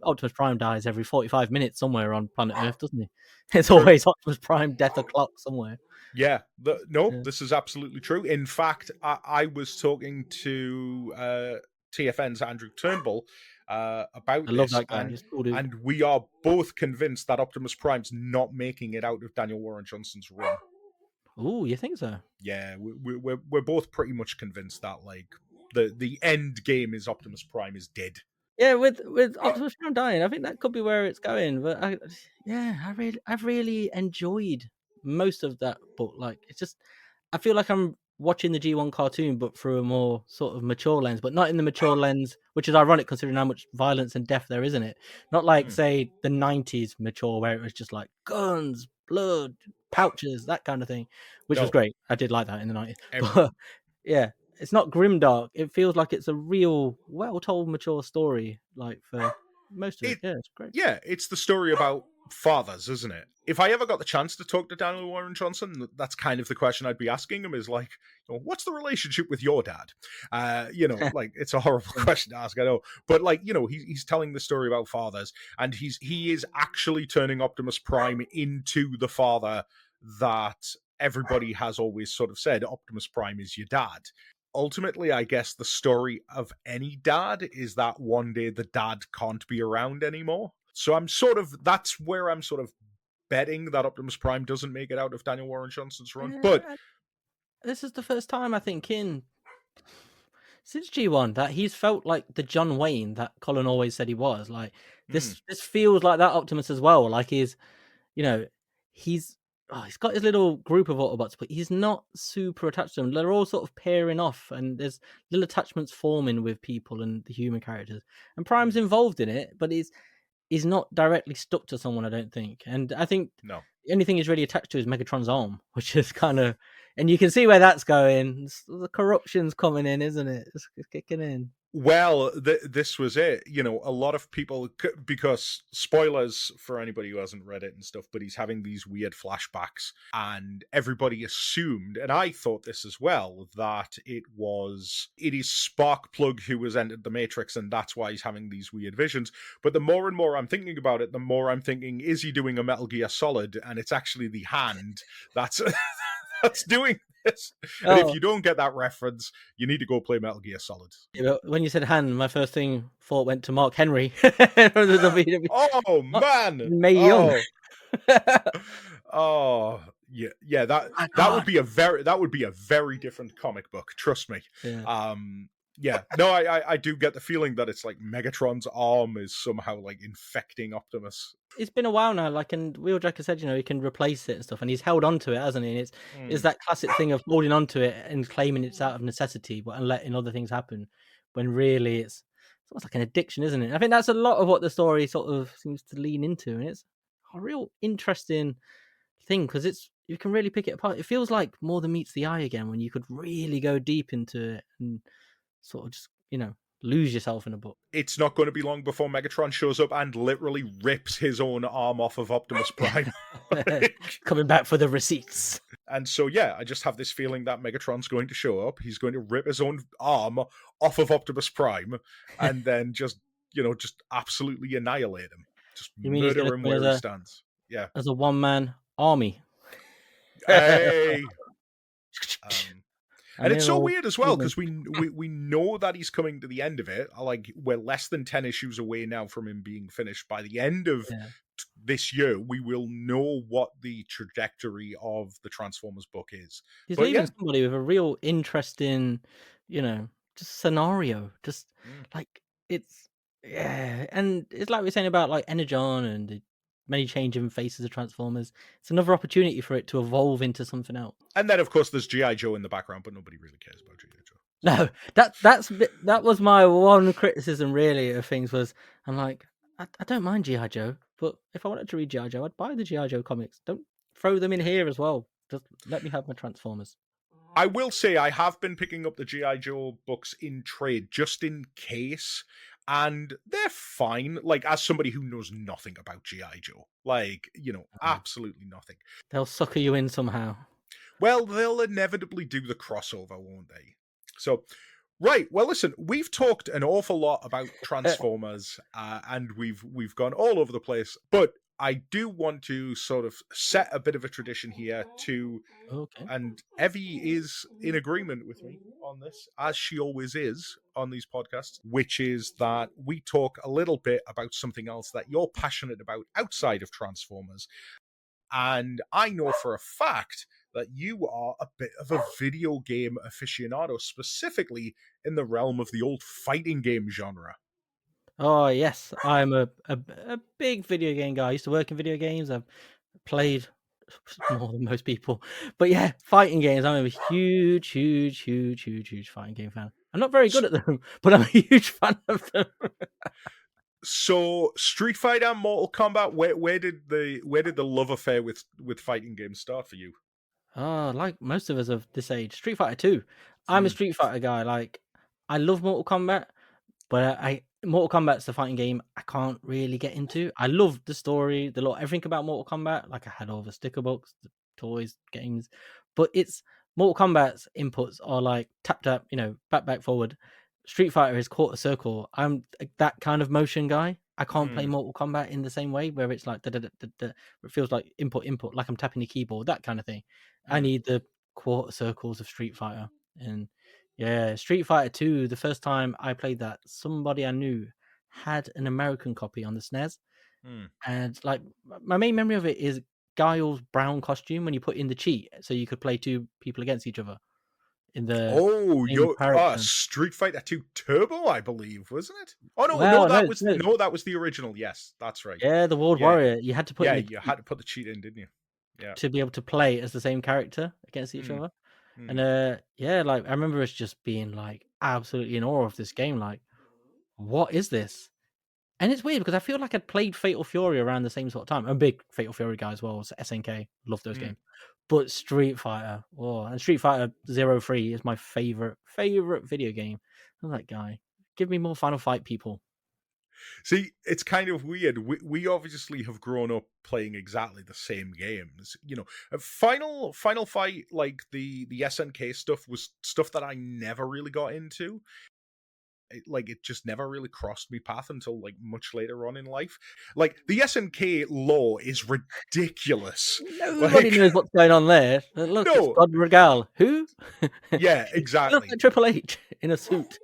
Optimus Prime dies every 45 minutes somewhere on planet Earth, doesn't he? It's always Optimus Prime death o'clock somewhere. Yeah, this is absolutely true. In fact, I was talking to TFN's Andrew Turnbull about this, that guy. And we are both convinced that Optimus Prime's not making it out of Daniel Warren Johnson's run. Oh, you think so? Yeah, we're both pretty much convinced that like the end game is Optimus Prime is dead. Yeah, with Optimus Prime dying, I think that could be where it's going. But I've really enjoyed most of that book. Like it's just, I feel like I'm watching the G1 cartoon, but through a more sort of mature lens, but not in the mature lens, which is ironic considering how much violence and death there is in it. Not like say the 90s mature, where it was just like guns, blood, pouches, that kind of thing, which was great. I did like that in the 90s. But, yeah. It's not grimdark. It feels like it's a real, well-told, mature story. Like for most of it, yeah, it's great. Yeah, it's the story about fathers, isn't it? If I ever got the chance to talk to Daniel Warren Johnson, that's kind of the question I'd be asking him: is like, what's the relationship with your dad? Like it's a horrible question to ask, I know, but like he's telling the story about fathers, and he is actually turning Optimus Prime into the father that everybody has always sort of said Optimus Prime is your dad. Ultimately, I guess the story of any dad is that one day the dad can't be around anymore. So that's where I'm sort of betting that Optimus Prime doesn't make it out of Daniel Warren Johnson's run. But this is the first time I think since G1 that he's felt like the John Wayne that Colin always said he was. Like this feels like that Optimus as well. Like he's he's got his little group of Autobots, but he's not super attached to them. They're all sort of pairing off, and there's little attachments forming with people and the human characters. And Prime's Mm. involved in it, but he's not directly stuck to someone, I don't think. And I think No. the only thing he's really attached to is Megatron's arm, which is kind of, and you can see where that's going. The corruption's coming in, isn't it? It's kicking in. Well, this was it. You know, a lot of people, because spoilers for anybody who hasn't read it and stuff, but he's having these weird flashbacks, and everybody assumed, and I thought this as well, that it is Sparkplug who has entered the Matrix, and that's why he's having these weird visions. But the more and more I'm thinking about it, the more I'm thinking, is he doing a Metal Gear Solid? And it's actually the hand that's that's doing this. And if you don't get that reference, you need to go play Metal Gear Solid. Yeah, when you said hand, my first thought went to Mark Henry from the WWE. Oh man, Mae Young. Oh yeah. That would be a very different comic book. Trust me. Yeah. Yeah. No, I do get the feeling that it's like Megatron's arm is somehow like infecting Optimus. It's been a while now, like, and Wheeljacker said, he can replace it and stuff, and he's held on to it, hasn't he? And it's that classic thing of holding on to it and claiming it's out of necessity, but and letting other things happen, when really it's almost like an addiction, isn't it? I think that's a lot of what the story sort of seems to lean into, and it's a real interesting thing because you can really pick it apart. It feels like more than meets the eye again when you could really go deep into it and sort of just lose yourself in a book. It's not going to be long before Megatron shows up and literally rips his own arm off of Optimus Prime. Coming back for the receipts. And so, yeah, I just have this feeling that Megatron's going to show up. He's going to rip his own arm off of Optimus Prime and then just absolutely annihilate him. Just murder him where he stands. Yeah. As a one-man army. Hey! And it's so weird as well, because we know that he's coming to the end of it. Like, we're less than 10 issues away now from him being finished. By the end of this year, we will know what the trajectory of the Transformers book is. He's leaving somebody with a real interesting, just scenario. Just like, it's, and it's like we're saying about like Energon and the many changing faces of Transformers. It's another opportunity for it to evolve into something else. And then, of course, there's G.I. Joe in the background, but nobody really cares about G.I. Joe. No, that was my one criticism, really, of things was, I'm like, I don't mind G.I. Joe, but if I wanted to read G.I. Joe, I'd buy the G.I. Joe comics. Don't throw them in here as well. Just let me have my Transformers. I will say I have been picking up the G.I. Joe books in trade, just in case, and they're fine. Like, as somebody who knows nothing about G.I. Joe, like, absolutely nothing. They'll sucker you in somehow. Well, they'll inevitably do the crossover, won't they? So, right. Well, listen, we've talked an awful lot about Transformers, and we've gone all over the place, but I do want to sort of set a bit of a tradition here and Evie is in agreement with me on this, as she always is on these podcasts, which is that we talk a little bit about something else that you're passionate about outside of Transformers. And I know for a fact that you are a bit of a video game aficionado, specifically in the realm of the old fighting game genre. Oh, yes. I'm a big video game guy. I used to work in video games. I've played more than most people. But yeah, fighting games. I'm a huge fighting game fan. I'm not very good at them, but I'm a huge fan of them. So, Street Fighter, Mortal Kombat, where did the love affair with fighting games start for you? Like most of us of this age, Street Fighter 2. I'm a Street Fighter guy. Like, I love Mortal Kombat, but Mortal Kombat's the fighting game I can't really get into. I love the story, everything about Mortal Kombat. Like, I had all the sticker books, the toys, games, but it's Mortal Kombat's inputs are like tap, back, forward. Street Fighter is quarter circle. I'm that kind of motion guy. I can't play Mortal Kombat in the same way where it's like it feels like input, like I'm tapping the keyboard, that kind of thing. I need the quarter circles of Street Fighter. And yeah, Street Fighter 2, the first time I played that, somebody I knew had an American copy on the SNES. And like my main memory of it is Guile's brown costume when you put in the cheat so you could play two people against each other. In the Street Fighter 2 Turbo, I believe, wasn't it? Oh no, that was the original. Yes, that's right. Yeah, the World Warrior. You had to put you had to put the cheat in, didn't you? Yeah. to be able to play as the same character against each Mm. other. And Mm. yeah, like I remember us just being like absolutely in awe of this game. Like, what is this? And it's weird because I feel like I'd played Fatal Fury around the same sort of time. I'm a big Fatal Fury guy as well. So SNK, love those Mm. games. But Street Fighter, oh, and Street Fighter Zero 03 is my favorite video game. I'm that guy. Give me more Final Fight, people. See, it's kind of weird. We obviously have grown up playing exactly the same games. Final Fight, like the SNK stuff, was stuff that I never really got into. It just never really crossed me path until like much later on in life. Like the SNK lore is ridiculous. Nobody Like knows what's going on there. Look, it's no, God Regal. Who? yeah, He looks exactly. like Triple H in a suit.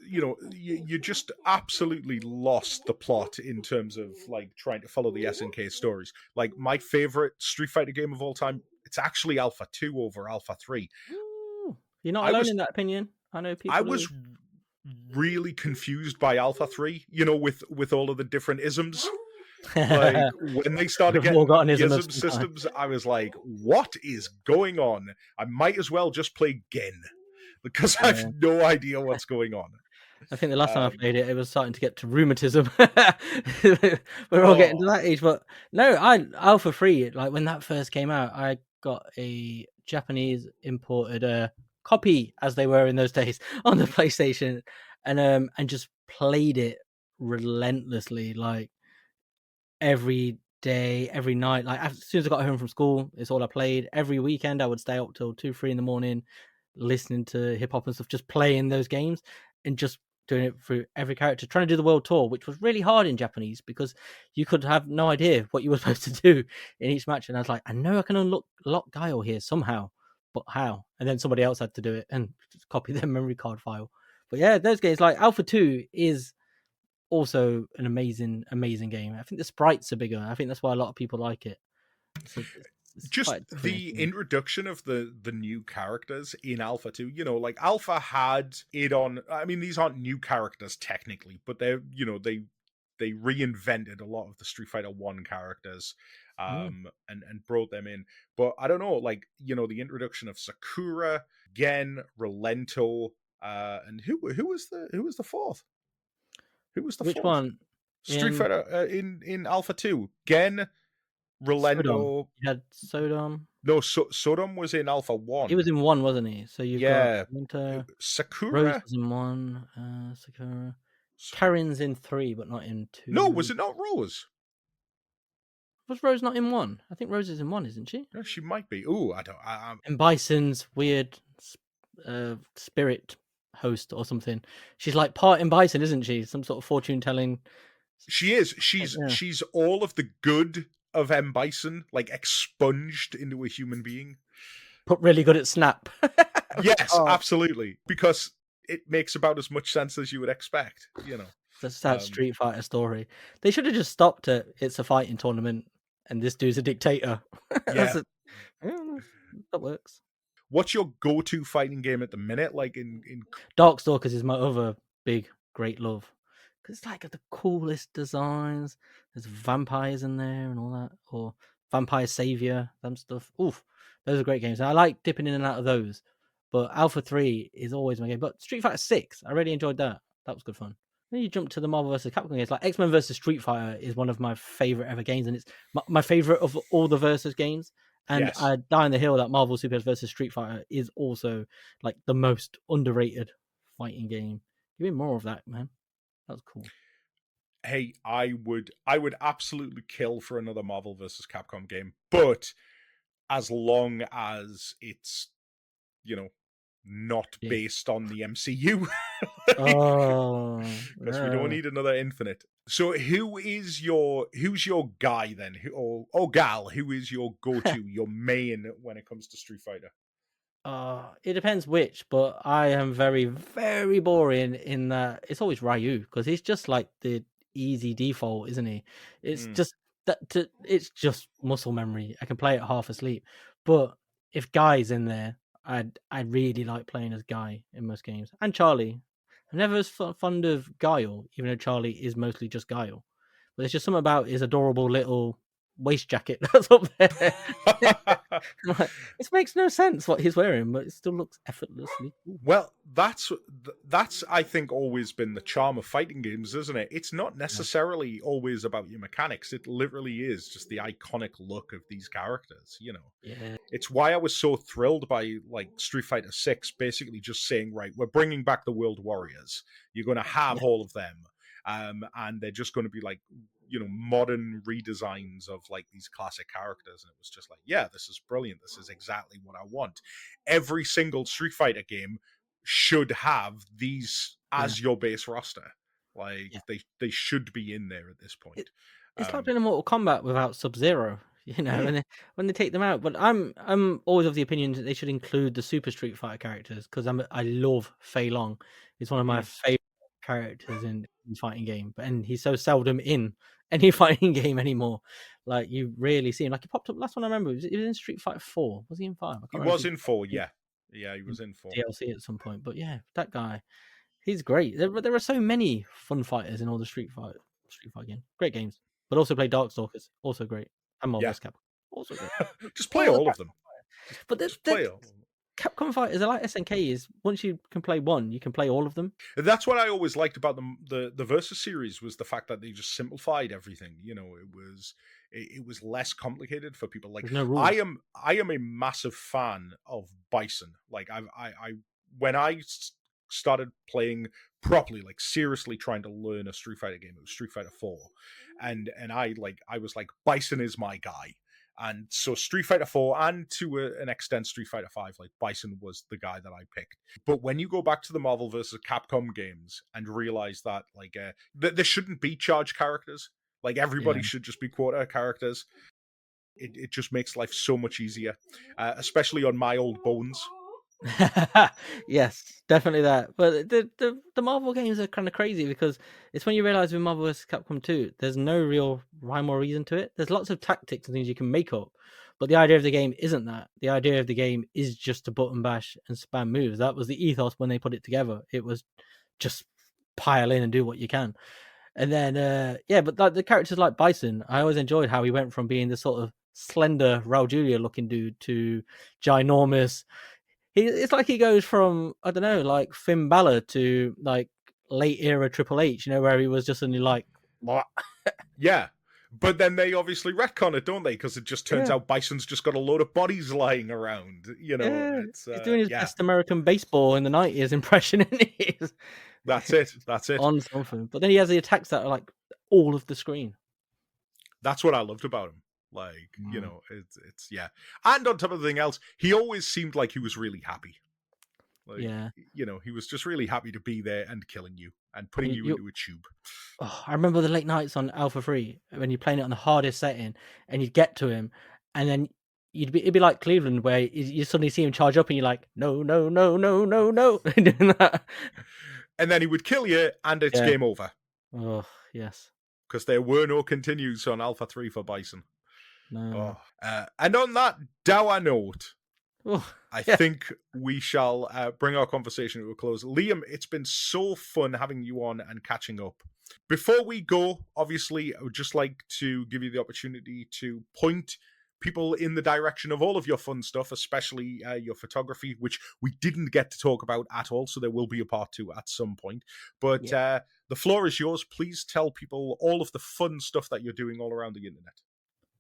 You just absolutely lost the plot in terms of like trying to follow the SNK stories. Like my favorite Street Fighter game of all time, it's actually Alpha 2 over Alpha 3. Ooh, you're not I alone was in that opinion. I know I people who. was really confused by Alpha 3, with all of the different isms. Like when they started We've all getting got an the ism of ism some kind. systems, I was like, what is going on? I might as well just play Gen because I have Yeah. no idea what's going on. I think the last time I Um, played it, it was starting to get to rheumatism. We're all getting to oh, that age, but no, I Alpha 3, like when that first came out, I got a Japanese imported copy, as they were in those days, on the PlayStation, and just played it relentlessly, like every day, every night. Like as soon as I got home from school, it's all I played. Every weekend, I would stay up till 2, 3 in the morning, listening to hip hop and stuff, just playing those games and just doing it through every character, trying to do the world tour, which was really hard in Japanese because you could have no idea what you were supposed to do in each match. And I was like, I know I can unlock Guile here somehow, but how? And then somebody else had to do it and just copy their memory card file. But yeah, those games like Alpha 2 is also an amazing game. I think the sprites are bigger. I think that's why a lot of people like it. It's just quite a different the experience. introduction of the new characters in Alpha 2, like Alpha had it on. I mean, these aren't new characters technically, but they reinvented a lot of the Street Fighter 1 characters, Mm. and brought them in. But I don't know, like, the introduction of Sakura, Gen, Relento, and who was the fourth? Who was the Which fourth? one? Street In Fighter in Alpha 2. Gen, Sodom. Relento. You had Sodom. No, Sodom was in Alpha He 1. was in one, wasn't he? So you've got Yeah. Winter. Rose Sakura? was in one. Sakura. Karin's in 3, but not in No, was 2. it not Rose? Was Rose not in 1? I think Rose is in 1, isn't she? No, she might be. Ooh, I don't. And Bison's weird spirit host or something. She's like part in Bison, isn't she? Some sort of fortune telling. She is. She's Yeah. she's all of the good of M. Bison, like expunged into a human being. But really good at Snap. Yes, Oh, absolutely. Because it makes about as much sense as you would expect, that's that Street Fighter story. They should have just stopped at it's a fighting tournament and this dude's a dictator. Yeah. Yeah, that works. What's your go-to fighting game at the minute? Like in Darkstalkers is my other big, great love. Because it's like got the coolest designs. There's vampires in there and all that. Or Vampire Savior, them stuff. Oof, those are great games. And I like dipping in and out of those. But Alpha 3 is always my game. But Street Fighter 6, I really enjoyed that. That was good fun. Then you jump to the Marvel vs. Capcom games. Like X-Men vs. Street Fighter is one of my favorite ever games. And it's my favorite of all the versus games. And yes. I die on the hill that Marvel Super vs. Street Fighter is also like the most underrated fighting game. Give me more of that, man. That was cool. Hey, I would absolutely kill for another Marvel vs. Capcom game, but as long as it's not Yeah. based on the MCU, Oh, because we don't need another Infinite. So who's your guy then, or gal? Who is your go-to, your main when it comes to Street Fighter? It depends which, but I am very, very boring in that it's always Ryu because he's just like the easy default, isn't he? It's Mm. just it's just muscle memory. I can play it half asleep, but if Guy's in there, I really like playing as Guy in most games, and Charlie. I'm never as fond of Guile, even though Charlie is mostly just Guile. But there's just something about his adorable little waist jacket that's up there. I'm like, this makes no sense what he's wearing, but it still looks effortlessly cool. Well, that's I think always been the charm of fighting games, isn't it? It's not necessarily always about your mechanics. It literally is just the iconic look of these characters, you know. Yeah. It's why I was so thrilled by like Street Fighter 6 basically just saying, right, we're bringing back the World Warriors. You're going to have all of them. And they're just going to be like, you know, modern redesigns of like these classic characters. And it was just like, yeah, this is brilliant. This is exactly what I want. Every single Street Fighter game should have these as your base roster. Like they should be in there at this point. It's like doing a Mortal Kombat without Sub-Zero, you know, when they take them out. But I'm always of the opinion that they should include the Super Street Fighter characters, because I love Fei Long. He's one of my favorite characters in fighting game, and he's so seldom in any fighting game anymore. Like, you rarely see him. Like, he popped up last one I remember. He was in Street Fighter 4. Was he in 5? He was in 4, yeah. Yeah, he was in 4. DLC at some point. But yeah, that guy, he's great. There are so many fun fighters in all the Street Fighter games. Great games. But also play Darkstalkers, also great. And Marvel vs. Capcom, also great. Just play all of them. But play all of them. Capcom fighters are like SNK. Is once you can play one, you can play all of them. That's what I always liked about the Versus series, was the fact that they just simplified everything. You know, it was less complicated for people. Like, no rules. I am a massive fan of Bison. Like, I when I started playing properly, like seriously trying to learn a Street Fighter game, it was Street Fighter 4, and I was like, Bison is my guy. And so Street Fighter 4 and to an extent Street Fighter 5, like Bison was the guy that I picked. But when you go back to the Marvel vs. Capcom games and realize that like there shouldn't be charge characters, like everybody should just be quarter characters, it just makes life so much easier, especially on my old bones. Yes, definitely that. But the Marvel games are kind of crazy, because it's when you realize with Marvel vs. Capcom 2, there's no real rhyme or reason to it. There's lots of tactics and things you can make up, but the idea of the game isn't that. The idea of the game is just to button bash and spam moves. That was the ethos when they put it together. It was just pile in and do what you can. And then but like the characters like Bison, I always enjoyed how he went from being the sort of slender Raul Julia looking dude to ginormous. It's like he goes from, I don't know, like Finn Balor to like late era Triple H, you know, where he was just only like, what? Yeah. But then they obviously retcon it, don't they? Because it just turns out Bison's just got a load of bodies lying around. You know, he's doing his best American baseball in the 90s impression. That's it. On something. But then he has the attacks that are like all of the screen. That's what I loved about him. Like, you know, it's and on top of everything else, he always seemed like he was really happy. Like, you know, he was just really happy to be there and killing you and putting you into a tube. Oh, I remember the late nights on Alpha 3 when you're playing it on the hardest setting and you'd get to him, and then it'd be like Cleveland, where you suddenly see him charge up and you're like, no. Doing that. And then he would kill you and it's game over. Oh, yes. Because there were no continues on Alpha 3 for Bison. No. And on that dour note, I think we shall bring our conversation to a close. Liam, it's been so fun having you on and catching up. Before we go, obviously, I would just like to give you the opportunity to point people in the direction of all of your fun stuff, especially your photography, which we didn't get to talk about at all, so there will be a part 2 at some point. But the floor is yours. Please tell people all of the fun stuff that you're doing all around the internet.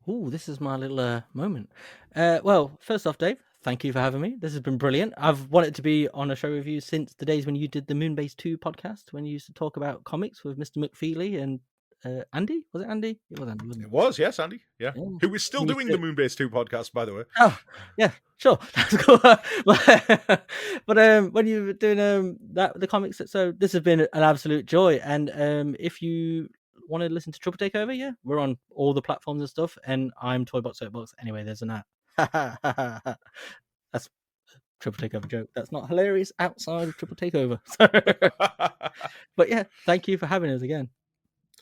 Oh, this is my little moment. Well, first off, Dave, thank you for having me. This has been brilliant. I've wanted to be on a show with you since the days when you did the Moonbase 2 podcast, when you used to talk about comics with Mr. McFeely and Andy. Was it Andy? It was Andy, wasn't it? It was, yes, Andy. Yeah. Who is still doing the Moonbase 2 podcast, by the way. Oh, yeah, sure. That's cool. But when you were doing the comics, so this has been an absolute joy. And if you want to listen to Triple Takeover, we're on all the platforms and stuff, and I'm ToyBox SoapBox. Anyway, there's an app. That's a Triple Takeover joke. That's not hilarious outside of Triple Takeover. But yeah, thank you for having us again.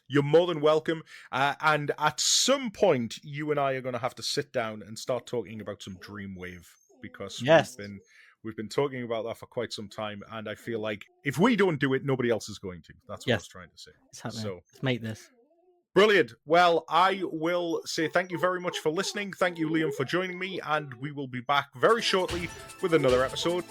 You're more than welcome. And at some point, you and I are going to have to sit down and start talking about some Dreamwave, because we've been talking about that for quite some time, and I feel like if we don't do it, nobody else is going to. That's what I was trying to say. It's happening. So let's make this. Brilliant. Well, I will say thank you very much for listening. Thank you, Liam, for joining me, and we will be back very shortly with another episode.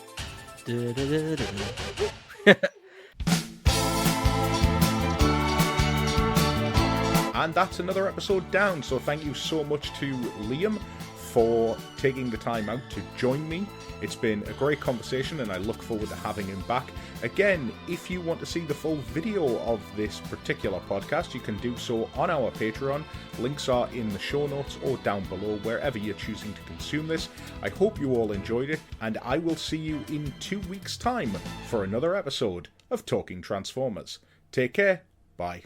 And that's another episode down. So thank you so much to Liam for taking the time out to join me. It's been a great conversation and I look forward to having him back. Again, if you want to see the full video of this particular podcast, you can do so on our Patreon. Links are in the show notes or down below, wherever you're choosing to consume this. I hope you all enjoyed it, and I will see you in 2 weeks' time for another episode of Talking Transformers. Take care. Bye.